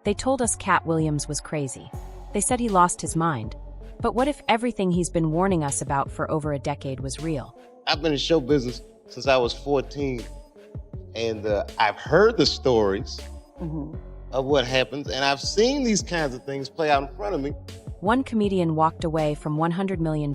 They told us Katt Williams was crazy. They said he lost his mind. But what if everything he's been warning us about for over a decade was real? I've been in show business since I was 14, and I've heard the stories of what happens, and I've seen these kinds of things play out in front of me. One comedian walked away from $100 million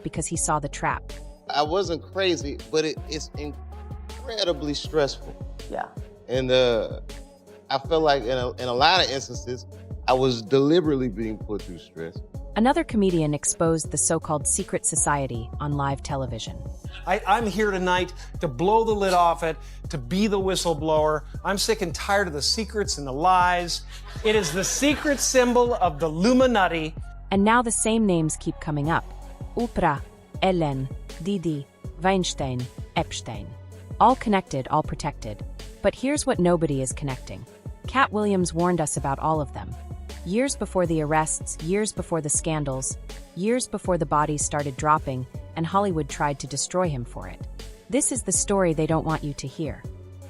because he saw the trap. I wasn't crazy, but it's incredibly stressful. Yeah. And I feel like in a lot of instances, I was deliberately being put through stress. Another comedian exposed the so-called secret society on live television. I'm here tonight to blow the lid off it, to be the whistleblower. I'm sick and tired of the secrets and the lies. It is the secret symbol of the Illuminati. And now the same names keep coming up. Oprah, Ellen, Didi, Weinstein, Epstein. All connected, all protected. But here's what nobody is connecting. Katt Williams warned us about all of them. Years before the arrests, years before the scandals, years before the bodies started dropping, and Hollywood tried to destroy him for it. This is the story they don't want you to hear.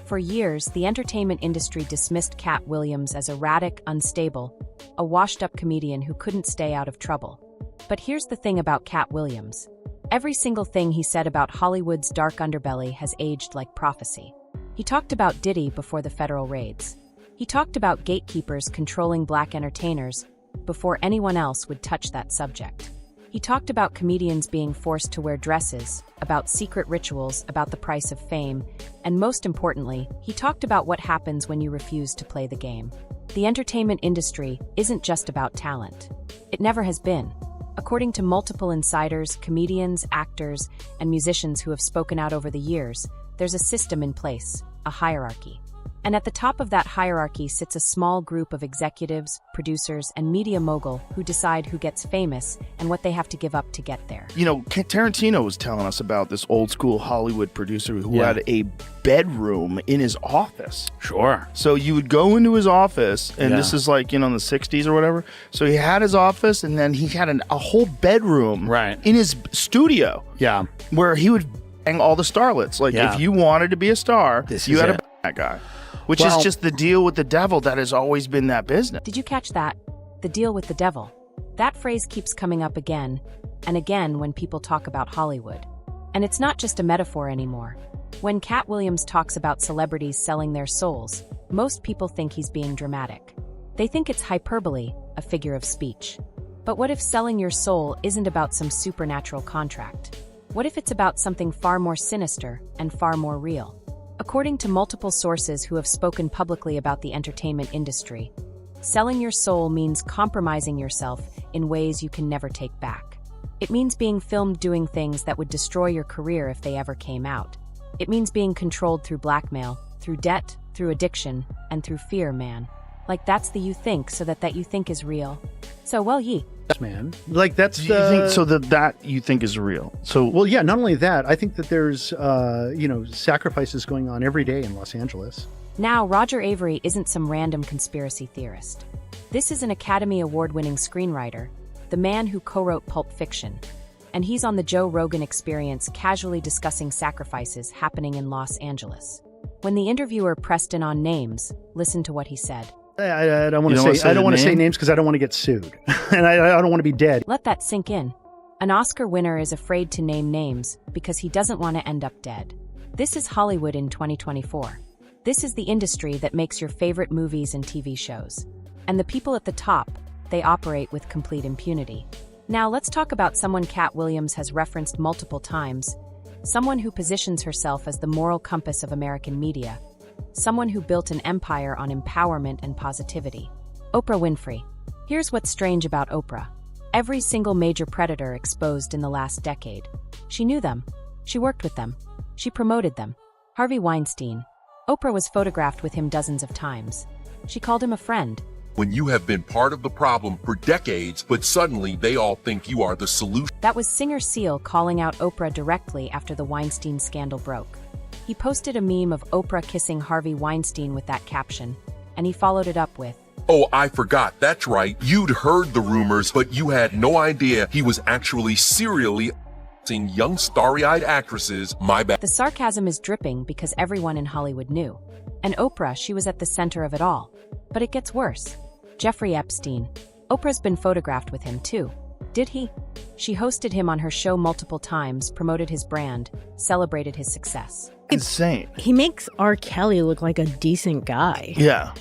For years, the entertainment industry dismissed Katt Williams as erratic, unstable, a washed-up comedian who couldn't stay out of trouble. But here's the thing about Katt Williams. Every single thing he said about Hollywood's dark underbelly has aged like prophecy. He talked about Diddy before the federal raids. He talked about gatekeepers controlling black entertainers before anyone else would touch that subject. He talked about comedians being forced to wear dresses, about secret rituals, about the price of fame, and most importantly, he talked about what happens when you refuse to play the game. The entertainment industry isn't just about talent. It never has been. According to multiple insiders, comedians, actors, and musicians who have spoken out over the years, there's a system in place, a hierarchy. And at the top of that hierarchy sits a small group of executives, producers, and media mogul who decide who gets famous and what they have to give up to get there. You know, Tarantino was telling us about this old school Hollywood producer who had a bedroom in his office. Sure. So you would go into his office, and this is like, in the 60s or whatever. So he had his office, and then he had a whole bedroom in his studio. Yeah. Where he would bang all the starlets. Like, if you wanted to be a star, you had to bang that guy. Which is just the deal with the devil that has always been that business. Did you catch that? The deal with the devil. That phrase keeps coming up again and again when people talk about Hollywood. And it's not just a metaphor anymore. When Katt Williams talks about celebrities selling their souls, most people think he's being dramatic. They think it's hyperbole, a figure of speech. But what if selling your soul isn't about some supernatural contract? What if it's about something far more sinister and far more real? According to multiple sources who have spoken publicly about the entertainment industry, selling your soul means compromising yourself in ways you can never take back. It means being filmed doing things that would destroy your career if they ever came out. It means being controlled through blackmail, through debt, through addiction, and through fear, man. Like that's the you think so that you think is real. So, well, man. Like that's you think so that you think is real. So well, yeah, not only that, I think that there's sacrifices going on every day in Los Angeles. Now, Roger Avery isn't some random conspiracy theorist. This is an Academy Award-winning screenwriter, the man who co-wrote Pulp Fiction, and he's on the Joe Rogan Experience casually discussing sacrifices happening in Los Angeles. When the interviewer pressed in on names, listen to what he said. I don't want to say. I don't want to say names because I don't want to get sued, and I don't want to be dead. Let that sink in. An Oscar winner is afraid to name names because he doesn't want to end up dead. This is Hollywood in 2024. This is the industry that makes your favorite movies and TV shows. And the people at the top, they operate with complete impunity. Now let's talk about someone Katt Williams has referenced multiple times. Someone who positions herself as the moral compass of American media. Someone who built an empire on empowerment and positivity. Oprah Winfrey. Here's what's strange about Oprah. Every single major predator exposed in the last decade. She knew them. She worked with them. She promoted them. Harvey Weinstein. Oprah was photographed with him dozens of times. She called him a friend. When you have been part of the problem for decades, but suddenly they all think you are the solution. That was singer Seal calling out Oprah directly after the Weinstein scandal broke. He posted a meme of Oprah kissing Harvey Weinstein with that caption, and he followed it up with, "Oh, I forgot, that's right. You'd heard the rumors, but you had no idea he was actually serially seeing young starry-eyed actresses, my bad." The sarcasm is dripping because everyone in Hollywood knew. And Oprah, she was at the center of it all. But it gets worse. Jeffrey Epstein. Oprah's been photographed with him too. Did he? She hosted him on her show multiple times, promoted his brand, celebrated his success. Insane. He makes R. Kelly look like a decent guy. Yeah.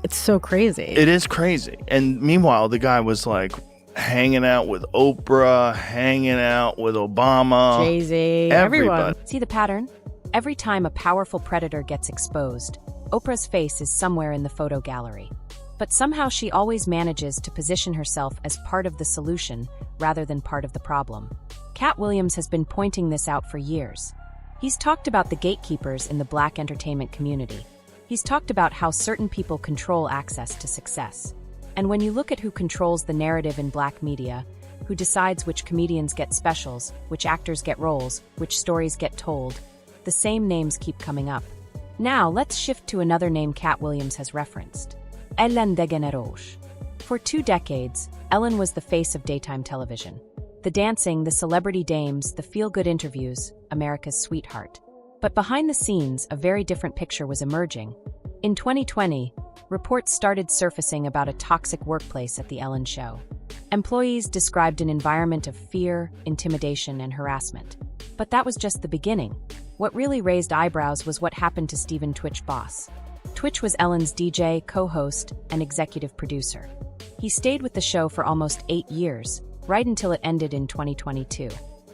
It's so crazy. It is crazy. And meanwhile, the guy was like hanging out with Oprah, hanging out with Obama. Jay-Z, everyone. See the pattern? Every time a powerful predator gets exposed, Oprah's face is somewhere in the photo gallery. But somehow she always manages to position herself as part of the solution rather than part of the problem. Katt Williams has been pointing this out for years. He's talked about the gatekeepers in the Black entertainment community. He's talked about how certain people control access to success. And when you look at who controls the narrative in Black media, who decides which comedians get specials, which actors get roles, which stories get told, the same names keep coming up. Now, let's shift to another name Katt Williams has referenced. Ellen DeGeneres. For 2 decades, Ellen was the face of daytime television. The dancing, the celebrity dames, the feel-good interviews, America's sweetheart. But behind the scenes, a very different picture was emerging. In 2020, reports started surfacing about a toxic workplace at The Ellen Show. Employees described an environment of fear, intimidation, and harassment. But that was just the beginning. What really raised eyebrows was what happened to Stephen Twitch Boss. Twitch was Ellen's DJ, co-host, and executive producer. He stayed with the show for almost 8 years, right until it ended in 2022.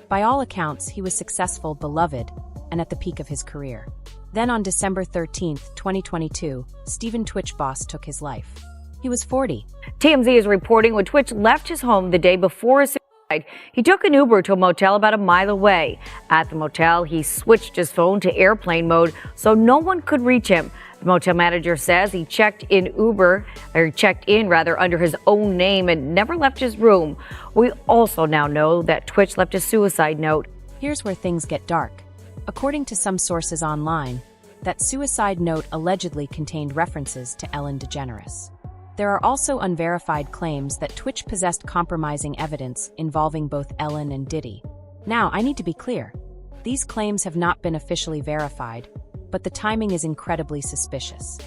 By all accounts, he was successful, beloved, and at the peak of his career. Then on December 13, 2022, Stephen Twitch Boss took his life. He was 40. TMZ is reporting when Twitch left his home the day before his suicide, he took an Uber to a motel about a mile away. At the motel, he switched his phone to airplane mode so no one could reach him. The motel manager says he checked in under his own name and never left his room. We also now know that Twitch left a suicide note. Here's where things get dark. According to some sources online, that suicide note allegedly contained references to Ellen DeGeneres. There are also unverified claims that Twitch possessed compromising evidence involving both Ellen and Diddy. Now, I need to be clear. These claims have not been officially verified, but the timing is incredibly suspicious.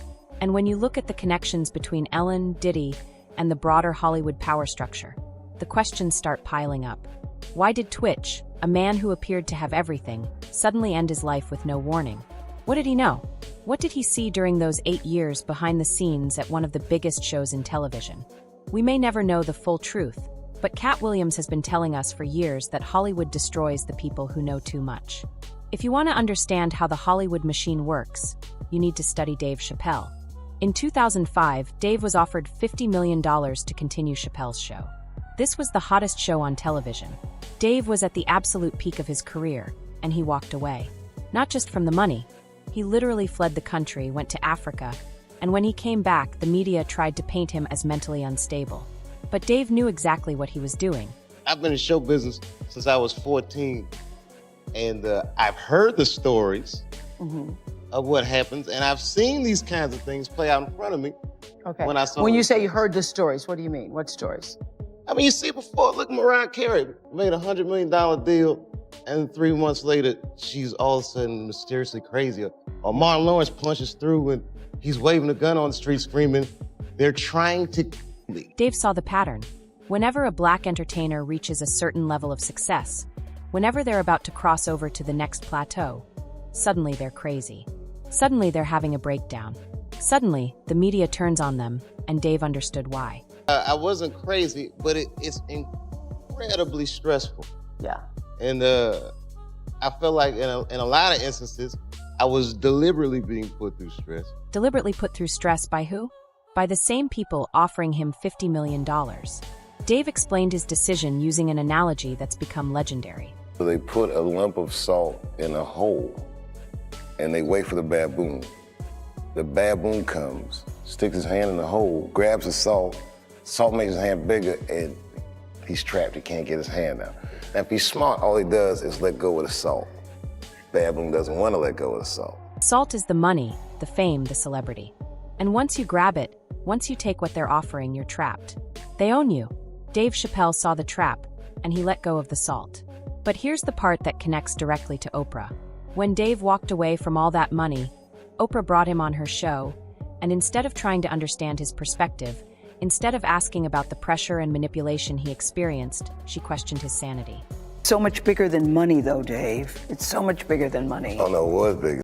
And when you look at the connections between Ellen, Diddy, and the broader Hollywood power structure, the questions start piling up. Why did Twitch, a man who appeared to have everything, suddenly end his life with no warning? What did he know? What did he see during those 8 years behind the scenes at one of the biggest shows in television? We may never know the full truth, but Katt Williams has been telling us for years that Hollywood destroys the people who know too much. If you want to understand how the Hollywood machine works, you need to study Dave Chappelle. In 2005, Dave was offered $50 million to continue Chappelle's show. This was the hottest show on television. Dave was at the absolute peak of his career, and he walked away. Not just from the money. He literally fled the country, went to Africa, and when he came back, the media tried to paint him as mentally unstable. But Dave knew exactly what he was doing. I've been in show business since I was 14, and I've heard the stories of what happens, and I've seen these kinds of things play out in front of me. Okay. When you say you heard the stories, what do you mean? What stories? I mean, you see before, look, Mariah Carey made a $100 million deal, and 3 months later, she's all of a sudden mysteriously crazy. Or Martin Lawrence punches through and he's waving a gun on the street screaming, they're trying to kill me. Dave saw the pattern. Whenever a Black entertainer reaches a certain level of success, whenever they're about to cross over to the next plateau, suddenly they're crazy. Suddenly they're having a breakdown. Suddenly, the media turns on them, and Dave understood why. I wasn't crazy, but it's incredibly stressful. Yeah. And I felt like in a lot of instances, I was deliberately being put through stress. Deliberately put through stress by who? By the same people offering him $50 million. Dave explained his decision using an analogy that's become legendary. So they put a lump of salt in a hole, and they wait for the baboon. The baboon comes, sticks his hand in the hole, grabs the salt makes his hand bigger, and he's trapped, he can't get his hand out. Now, if he's smart, all he does is let go of the salt. Baboon doesn't want to let go of the salt. Salt is the money, the fame, the celebrity. And once you grab it, once you take what they're offering, you're trapped. They own you. Dave Chappelle saw the trap, and he let go of the salt. But here's the part that connects directly to Oprah. When Dave walked away from all that money, Oprah brought him on her show, and instead of trying to understand his perspective, instead of asking about the pressure and manipulation he experienced, she questioned his sanity. So much bigger than money, though, Dave. It's so much bigger than money. Oh, no, it was big.